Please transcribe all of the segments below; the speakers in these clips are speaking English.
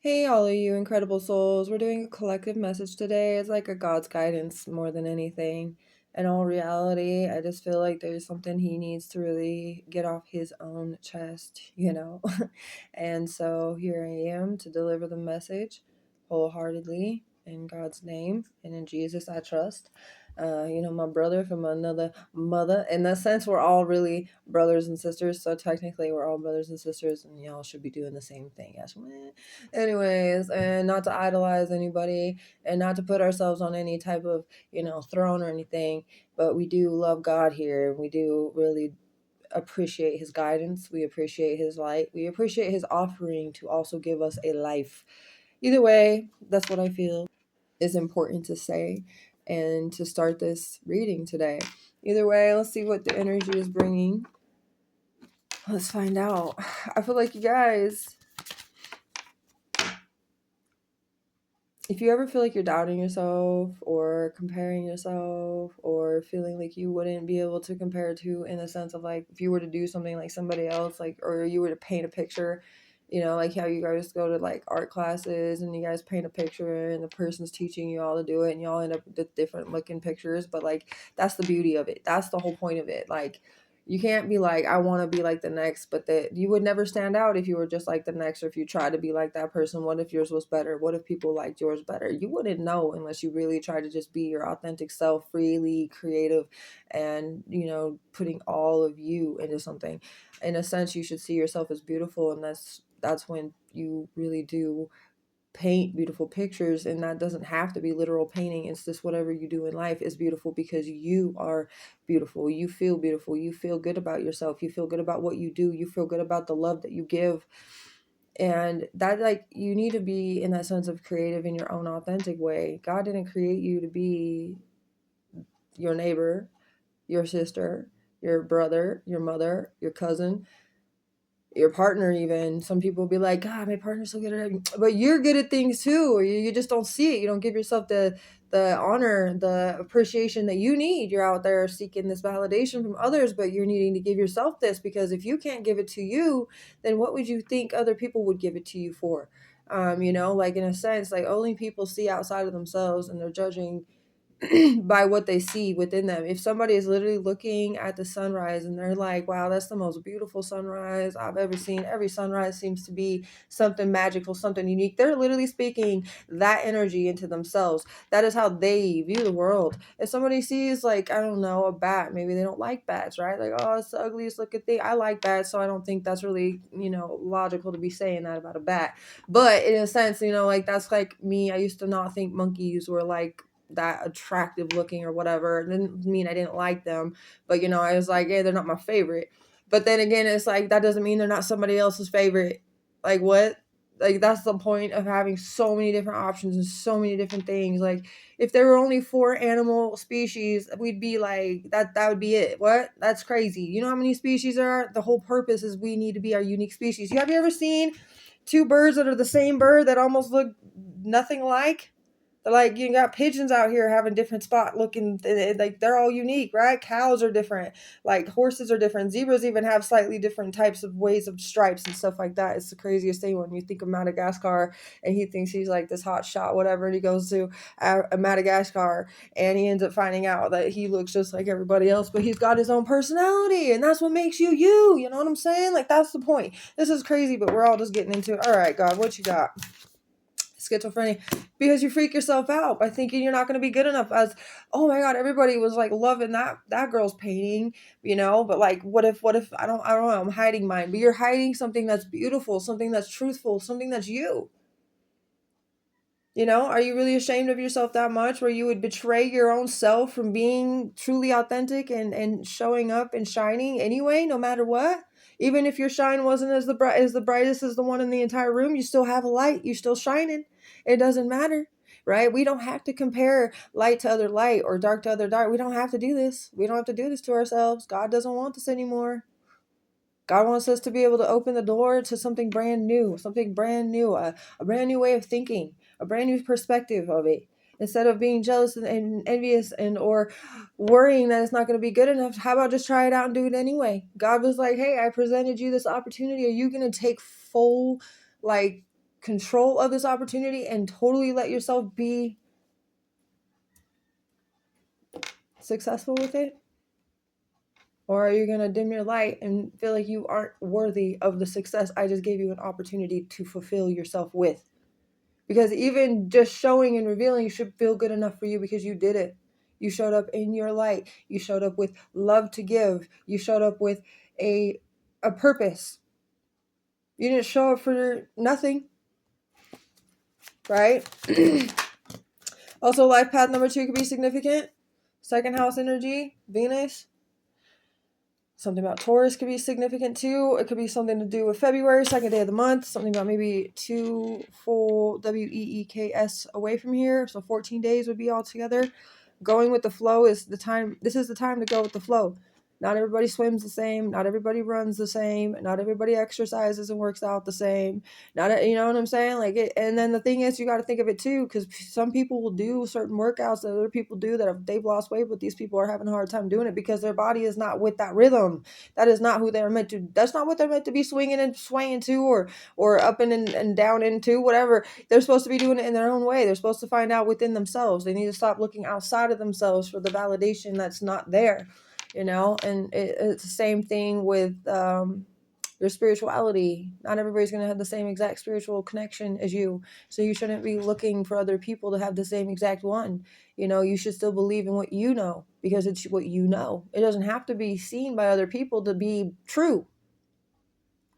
Hey, all of you incredible souls. We're doing a collective message today. It's like a God's guidance more than anything. In all reality, I just feel like there's something he needs to really get off his own chest. And so here I am to deliver the message wholeheartedly in God's name and in Jesus I trust. My brother from another mother. In that sense, we're all really brothers and sisters. So technically, we're all brothers and sisters, and y'all should be doing the same thing. Yes, anyways, and not to idolize anybody and not to put ourselves on any type of throne or anything, but we do love God here. We do really appreciate his guidance. We appreciate his light. We appreciate his offering to also give us a life. Either way, that's what I feel is important to say and to start this reading today. Either way, let's see what the energy is bringing. Let's find out. I feel like you guys, if you ever feel like you're doubting yourself or comparing yourself or feeling like you wouldn't be able to compare to, in the sense of like if you were to do something like somebody else, like, or you were to paint a picture, like how you guys go to like art classes and you guys paint a picture and the person's teaching you all to do it and y'all end up with different looking pictures, but like that's the beauty of it. That's the whole point of it. Like, you can't be like, I want to be like the next, but that you would never stand out if you were just like the next, or if you tried to be like that person. What if yours was better? What if people liked yours better? You wouldn't know unless you really try to just be your authentic self, freely creative, and putting all of you into something. In a sense, you should see yourself as beautiful, and that's when you really do paint beautiful pictures. And that doesn't have to be literal painting. It's just whatever you do in life is beautiful because you are beautiful. You feel beautiful. You feel good about yourself. You feel good about what you do. You feel good about the love that you give. And that, like, you need to be in that sense of creative in your own authentic way. God didn't create you to be your neighbor, your sister, your brother, your mother, your cousin, your partner. Even some people will be like, God, my partner's so good at it, but you're good at things too, or you just don't see it. You don't give yourself the honor, the appreciation that you need. You're out there seeking this validation from others, but you're needing to give yourself this, because if you can't give it to you, then what would you think other people would give it to you for? Like, in a sense, like, only people see outside of themselves, and they're judging by what they see within them. If somebody is literally looking at the sunrise and they're like, wow, that's the most beautiful sunrise I've ever seen. Every sunrise seems to be something magical, something unique. They're literally speaking that energy into themselves. That is how they view the world. If somebody sees, like, I don't know, a bat, maybe they don't like bats, right? Like, oh, it's the ugliest looking thing. I like bats, so I don't think that's really, logical to be saying that about a bat. But in a sense, like, that's like me. I used to not think monkeys were like that attractive looking or whatever. It didn't mean I didn't like them, but I was like, yeah, they're not my favorite. But then again, it's like, that doesn't mean they're not somebody else's favorite. Like, what? Like, that's the point of having so many different options and so many different things. Like, if there were only 4 animal species, we'd be like, that would be it. What? That's crazy. You know how many species there are? The whole purpose is we need to be our unique species. Have you ever seen 2 birds that are the same bird that almost look nothing alike? Like, you got pigeons out here having different spot looking, like, they're all unique, right? Cows are different, like horses are different, zebras even have slightly different types of ways of stripes and stuff like that. It's the craziest thing when you think of Madagascar, and he thinks he's like this hot shot whatever, and he goes to Madagascar, and he ends up finding out that he looks just like everybody else, but he's got his own personality, and that's what makes you you. You know what I'm saying? Like, that's the point. This is crazy, but we're all just getting into it. All right, God, what you got? Schizophrenia, because you freak yourself out by thinking you're not going to be good enough. As, oh my God, everybody was like loving that girl's painting, but like, what if I don't know, I'm hiding mine. But you're hiding something that's beautiful, something that's truthful, something that's you. Are you really ashamed of yourself that much where you would betray your own self from being truly authentic and showing up and shining anyway, no matter what? Even if your shine wasn't as the brightest as the one in the entire room, you still have a light. You're still shining. It doesn't matter, right? We don't have to compare light to other light or dark to other dark. We don't have to do this. We don't have to do this to ourselves. God doesn't want this anymore. God wants us to be able to open the door to something brand new, a brand new way of thinking, a brand new perspective of it. Instead of being jealous and envious or worrying that it's not going to be good enough, how about just try it out and do it anyway? God was like, hey, I presented you this opportunity. Are you going to take full, like, control of this opportunity and totally let yourself be successful with it? Or are you going to dim your light and feel like you aren't worthy of the success I just gave you an opportunity to fulfill yourself with? Because even just showing and revealing should feel good enough for you because you did it. You showed up in your light. You showed up with love to give. You showed up with a purpose. You didn't show up for nothing, right? Also, life path number 2 could be significant. Second house energy, Venus. Something about Taurus could be significant too. It could be something to do with February, second day of the month. Something about maybe 2 full weeks away from here. So 14 days would be all together. Going with the flow is the time. This is the time to go with the flow. Not everybody swims the same. Not everybody runs the same. Not everybody exercises and works out the same. Not, you know what I'm saying? Like it, and then the thing is, you got to think of it too, because some people will do certain workouts that other people do that if they've lost weight, but these people are having a hard time doing it because their body is not with that rhythm. That is not who they're meant to. That's not what they're meant to be swinging and swaying to, or up and down into, whatever. They're supposed to be doing it in their own way. They're supposed to find out within themselves. They need to stop looking outside of themselves for the validation that's not there. You know, and it's the same thing with your spirituality. Not everybody's going to have the same exact spiritual connection as you. So you shouldn't be looking for other people to have the same exact one. You know, you should still believe in what you know because it's what you know. It doesn't have to be seen by other people to be true.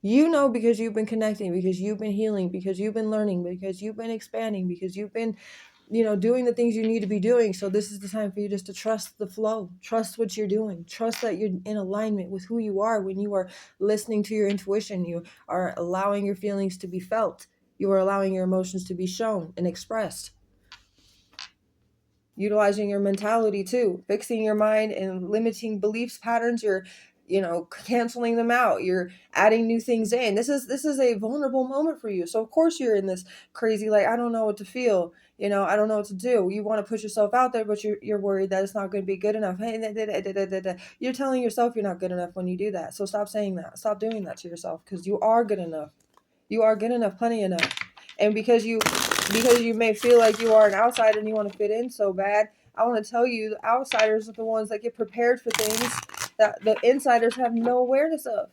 You know, because you've been connecting, because you've been healing, because you've been learning, because you've been expanding, because you've been, you know, doing the things you need to be doing. So this is the time for you just to trust the flow, trust what you're doing, trust that you're in alignment with who you are when you are listening to your intuition. You are allowing your feelings to be felt. You are allowing your emotions to be shown and expressed. Utilizing your mentality too, fixing your mind and limiting beliefs patterns. You're, you know, canceling them out. You're adding new things in. This is a vulnerable moment for you. So of course you're in this crazy, like, I don't know what to feel. You know, I don't know what to do. You want to put yourself out there, but you're worried that it's not going to be good enough. You're telling yourself you're not good enough when you do that. So stop saying that. Stop doing that to yourself because you are good enough. You are good enough, plenty enough. And because you may feel like you are an outsider and you want to fit in so bad, I want to tell you the outsiders are the ones that get prepared for things that the insiders have no awareness of.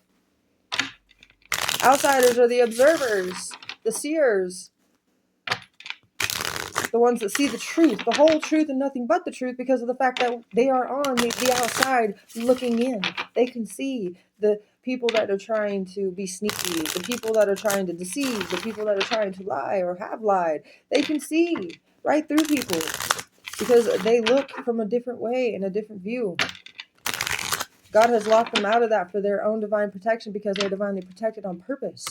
Outsiders are the observers, the seers, the ones that see the truth, the whole truth and nothing but the truth because of the fact that they are on the outside looking in. They can see the people that are trying to be sneaky, the people that are trying to deceive, the people that are trying to lie or have lied. They can see right through people because they look from a different way and a different view. God has locked them out of that for their own divine protection because they're divinely protected on purpose.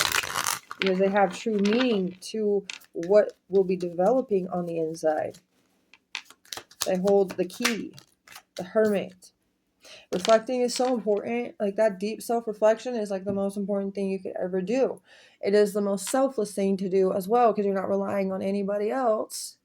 Because they have true meaning to what will be developing on the inside. They hold the key, the hermit. Reflecting is so important. Like that deep self-reflection is like the most important thing you could ever do. It is the most selfless thing to do as well because you're not relying on anybody else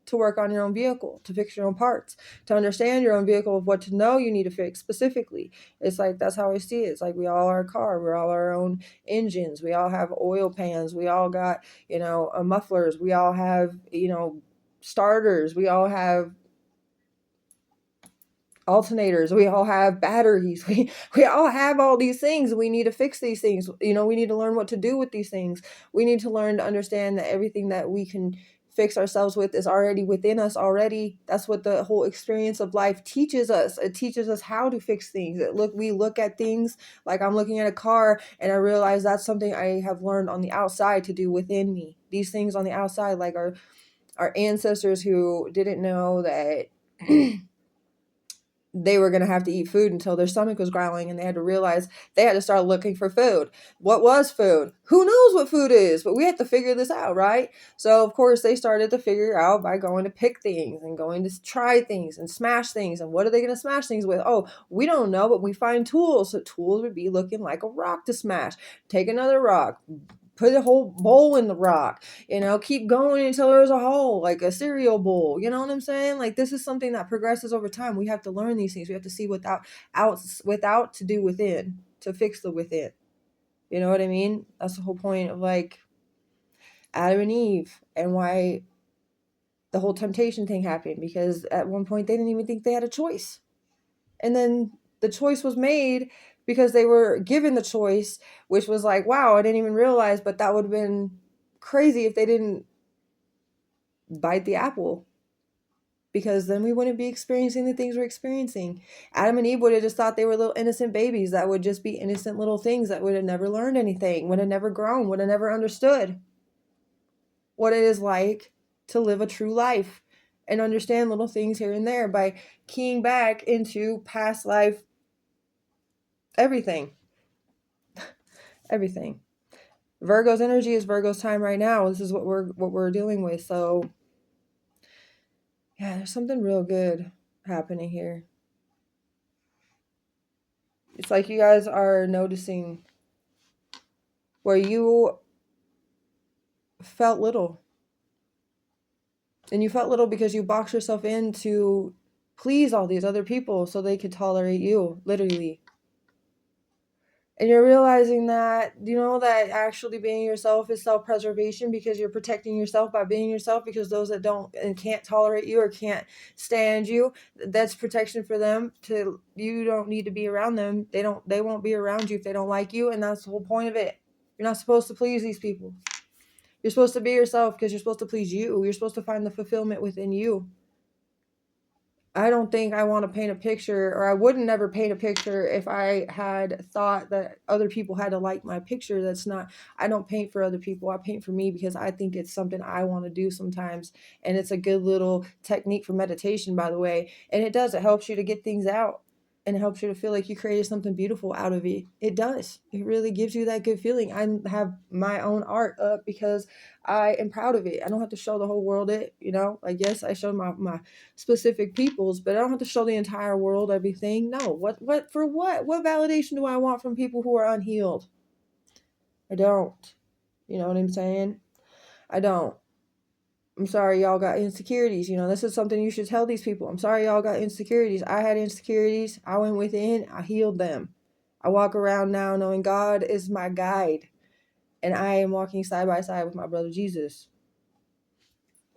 to work on your own vehicle, to fix your own parts, to understand your own vehicle of what to know you need to fix specifically. It's like, that's how I see it. It's like we all are a car. We're all our own engines. We all have oil pans. We all got, you know, mufflers. We all have, you know, starters. We all have alternators. We all have batteries. We all have all these things. We need to fix these things. You know, we need to learn what to do with these things. We need to learn to understand that everything that we can fix ourselves with is already within us already. That's what the whole experience of life teaches us. It teaches us how to fix things. We look at things like I'm looking at a car and I realize that's something I have learned on the outside to do within me. These things on the outside, like our ancestors who didn't know that they were going to have to eat food until their stomach was growling and they had to realize they had to start looking for food. What was food? Who knows what food is? But we had to figure this out, right? So, of course, they started to figure out by going to pick things and going to try things and smash things. And what are they going to smash things with? Oh, we don't know, but we find tools. So tools would be looking like a rock to smash. Take another rock. Put a whole bowl in the rock, you know, keep going until there's a hole, like a cereal bowl. You know what I'm saying? Like, this is something that progresses over time. We have to learn these things. We have to see without to do within, to fix the within. You know what I mean? That's the whole point of like Adam and Eve, and why the whole temptation thing happened, because at one point they didn't even think they had a choice. And then the choice was made because they were given the choice, which was like, wow, I didn't even realize, but that would have been crazy if they didn't bite the apple, because then we wouldn't be experiencing the things we're experiencing. Adam and Eve would have just thought they were little innocent babies that would just be innocent little things that would have never learned anything, would have never grown, would have never understood what it is like to live a true life and understand little things here and there by keying back into past life, everything. Everything. Virgo's energy is Virgo's time right now. This is what we're dealing with. So yeah, there's something real good happening here. It's like you guys are noticing where you felt little. And you felt little because you boxed yourself in to please all these other people so they could tolerate you, literally. And you're realizing that, that actually being yourself is self-preservation, because you're protecting yourself by being yourself, because those that don't and can't tolerate you or can't stand you, that's protection for them. You don't need to be around them. They won't be around you if they don't like you, and that's the whole point of it. You're not supposed to please these people. You're supposed to be yourself because you're supposed to please you. You're supposed to find the fulfillment within you. I don't think I want to paint a picture, or I wouldn't never paint a picture if I had thought that other people had to like my picture. I don't paint for other people. I paint for me because I think it's something I want to do sometimes. And it's a good little technique for meditation, by the way. And it helps you to get things out. And it helps you to feel like you created something beautiful out of it. It does. It really gives you that good feeling. I have my own art up because I am proud of it. I don't have to show the whole world it, Like, yes, I showed my specific peoples, but I don't have to show the entire world everything. No. What for what? What validation do I want from people who are unhealed? I don't. You know what I'm saying? I don't. I'm sorry y'all got insecurities. This is something you should tell these people. I'm sorry y'all got insecurities. I had insecurities. I went within. I healed them. I walk around now knowing God is my guide. And I am walking side by side with my brother Jesus.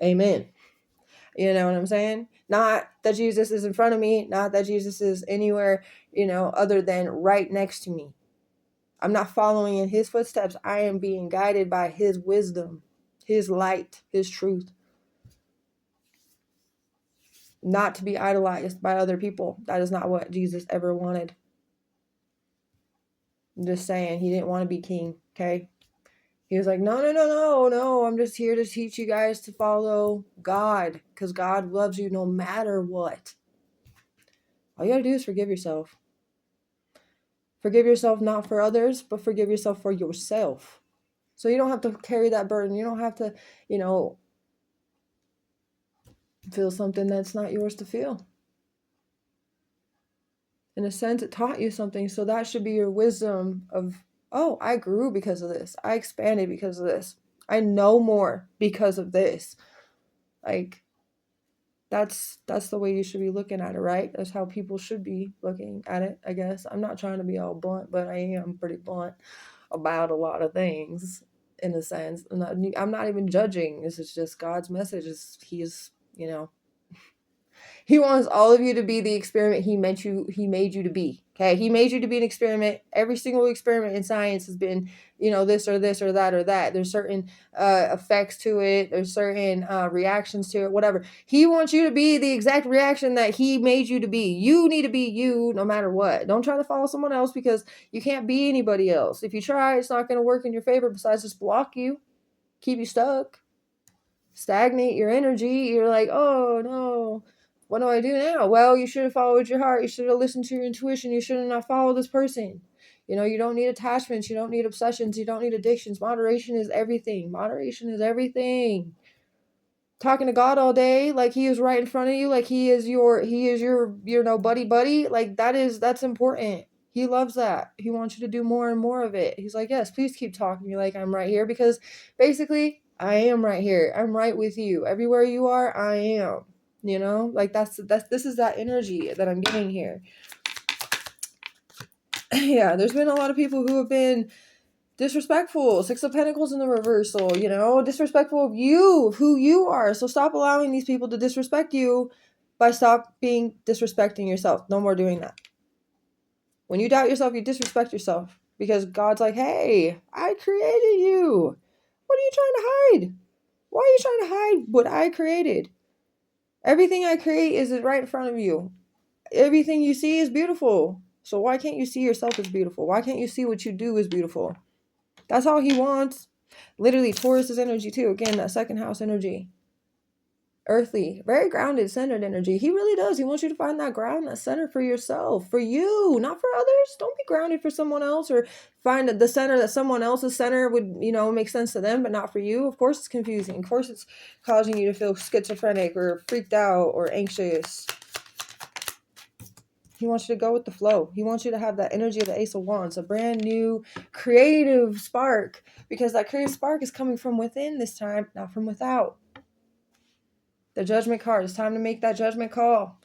Amen. You know what I'm saying? Not that Jesus is in front of me. Not that Jesus is anywhere, other than right next to me. I'm not following in his footsteps. I am being guided by his wisdom, his light, his truth. Not to be idolized by other people. That is not what Jesus ever wanted. I'm just saying, he didn't want to be king, okay? He was like, no, I'm just here to teach you guys to follow God, because God loves you no matter what. All you gotta do is forgive yourself. Forgive yourself not for others, but forgive yourself for yourself. So you don't have to carry that burden. You don't have to, feel something that's not yours to feel. In a sense, it taught you something, so that should be your wisdom of, oh, I grew because of this. I expanded because of this. I know more because of this. Like, that's the way you should be looking at it, right? That's how people should be looking at it, I guess. I'm not trying to be all blunt, but I am pretty blunt about a lot of things, in a sense. I'm not even judging. This is just God's message. He's, he wants all of you to be the experiment he made you to be. Okay. He made you to be an experiment. Every single experiment in science has been, this or this or that or that. There's certain effects to it. There's certain reactions to it, whatever. He wants you to be the exact reaction that he made you to be. You need to be you no matter what. Don't try to follow someone else, because you can't be anybody else. If you try, it's not going to work in your favor, besides just block you, keep you stuck, stagnate your energy. You're like, oh no, what do I do now? Well, you should have followed your heart. You should have listened to your intuition. You should have not followed this person. You don't need attachments. You don't need obsessions. You don't need addictions. Moderation is everything. Moderation is everything. Talking to God all day, like he is right in front of you, like he is your buddy. Like that's important. He loves that. He wants you to do more and more of it. He's like, yes, please keep talking to me like I'm right here, because basically I am right here. I'm right with you. Everywhere you are, I am. Like this is that energy that I'm getting here. Yeah, there's been a lot of people who have been disrespectful. Six of Pentacles in the reversal, you know, disrespectful of you, who you are. So stop allowing these people to disrespect you by disrespecting yourself. No more doing that. When you doubt yourself, you disrespect yourself because God's like, hey, I created you. What are you trying to hide? Why are you trying to hide what I created? Everything I create is right in front of you. Everything you see is beautiful. So why can't you see yourself as beautiful? Why can't you see what you do is beautiful? That's all he wants. Literally, Taurus is energy too. Again, that second house energy. Earthly, very grounded, centered energy. He really does. He wants you to find that ground, that center for yourself, for you, not for others. Don't be grounded for someone else, or find the center that someone else's center would, you know, make sense to them, but not for you. Of course, it's confusing. Of course, it's causing you to feel schizophrenic or freaked out or anxious. He wants you to go with the flow. He wants you to have that energy of the Ace of Wands, a brand new creative spark, because that creative spark is coming from within this time, not from without. The Judgment card. It's time to make that judgment call.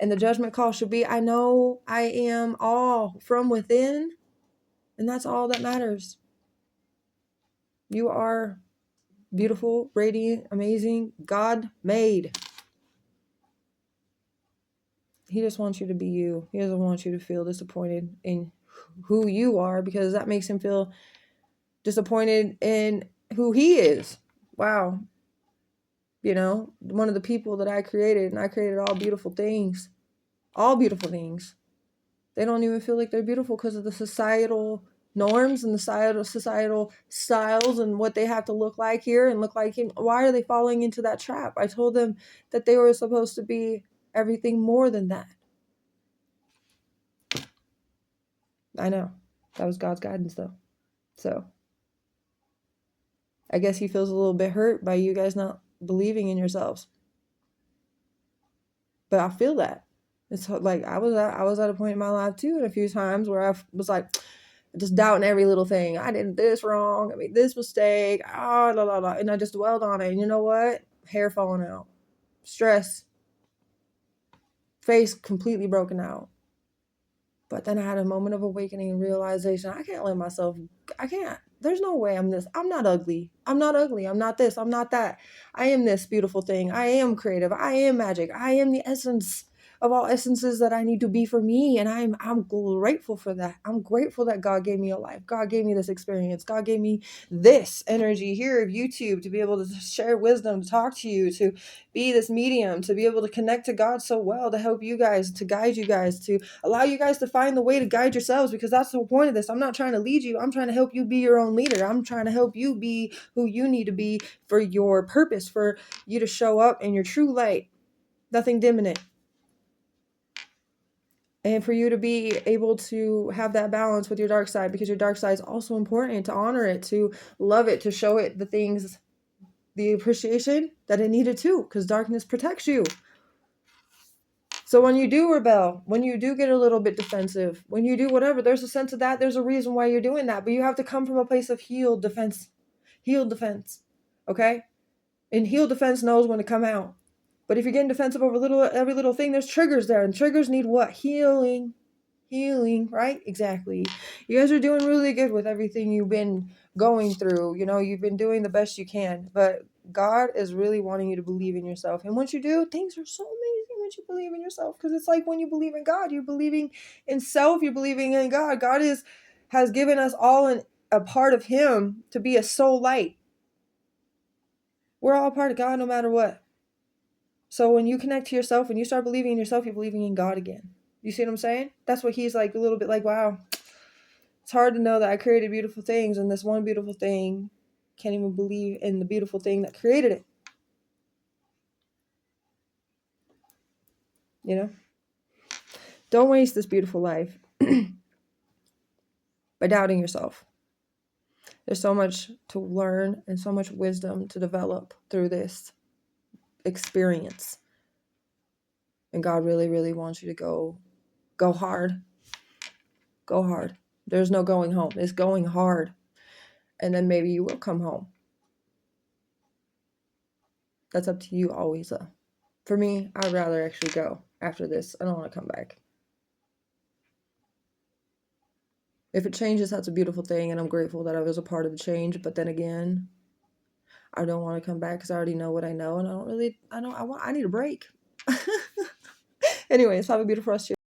And the judgment call should be, I know I am all from within, and that's all that matters. You are beautiful, radiant, amazing, God made. He just wants you to be you. He doesn't want you to feel disappointed in who you are, because that makes him feel disappointed in who he is. Wow. You know, one of the people that I created, and I created all beautiful things. All beautiful things. They don't even feel like they're beautiful because of the societal norms and the societal styles and what they have to look like here and look like him. Why are they falling into that trap? I told them that they were supposed to be everything more than that. I know. That was God's guidance though. So I guess he feels a little bit hurt by you guys not believing in yourselves. But I feel that. It's like I was at a point in my life too, and a few times where I was like just doubting every little thing. I did this wrong. I made this mistake. And I just dwelled on it. And you know what? Hair falling out, stress, face completely broken out. But then I had a moment of awakening and realization. I can't. There's no way I'm this. I'm not ugly. I'm not ugly. I'm not this. I'm not that. I am this beautiful thing. I am creative. I am magic. I am the essence of all essences that I need to be for me. And I'm grateful for that. I'm grateful that God gave me a life. God gave me this experience. God gave me this energy here of YouTube to be able to share wisdom, to talk to you, to be this medium, to be able to connect to God so well, to help you guys, to guide you guys, to allow you guys to find the way to guide yourselves, because that's the point of this. I'm not trying to lead you. I'm trying to help you be your own leader. I'm trying to help you be who you need to be for your purpose, for you to show up in your true light, nothing dimming it. And for you to be able to have that balance with your dark side, because your dark side is also important, to honor it, to love it, to show it the things, the appreciation that it needed too, because darkness protects you. So when you do rebel, when you do get a little bit defensive, when you do whatever, there's a sense of that. There's a reason why you're doing that. But you have to come from a place of healed defense. Healed defense. Okay? And healed defense knows when to come out. But if you're getting defensive over every little thing, there's triggers there. And triggers need what? Healing. Healing, right? Exactly. You guys are doing really good with everything you've been going through. You know, you've been doing the best you can. But God is really wanting you to believe in yourself. And once you do, things are so amazing once you believe in yourself. Because it's like when you believe in God, you're believing in self, you're believing in God. God has given us all a part of him to be a soul light. We're all a part of God no matter what. So when you connect to yourself, when you start believing in yourself, you're believing in God again. You see what I'm saying? That's what he's like, a little bit like, wow, it's hard to know that I created beautiful things, and this one beautiful thing can't even believe in the beautiful thing that created it. You know? Don't waste this beautiful life by doubting yourself. There's so much to learn and so much wisdom to develop through this experience. And God really, really wants you to go hard. Go hard. There's no going home. It's going hard. And then maybe you will come home. That's up to you always, though. For me, I'd rather actually go after this. I don't want to come back. If it changes, that's a beautiful thing, and I'm grateful that I was a part of the change. But then again, I don't want to come back because I already know what I know, and I need a break. Anyways, have a beautiful rest of your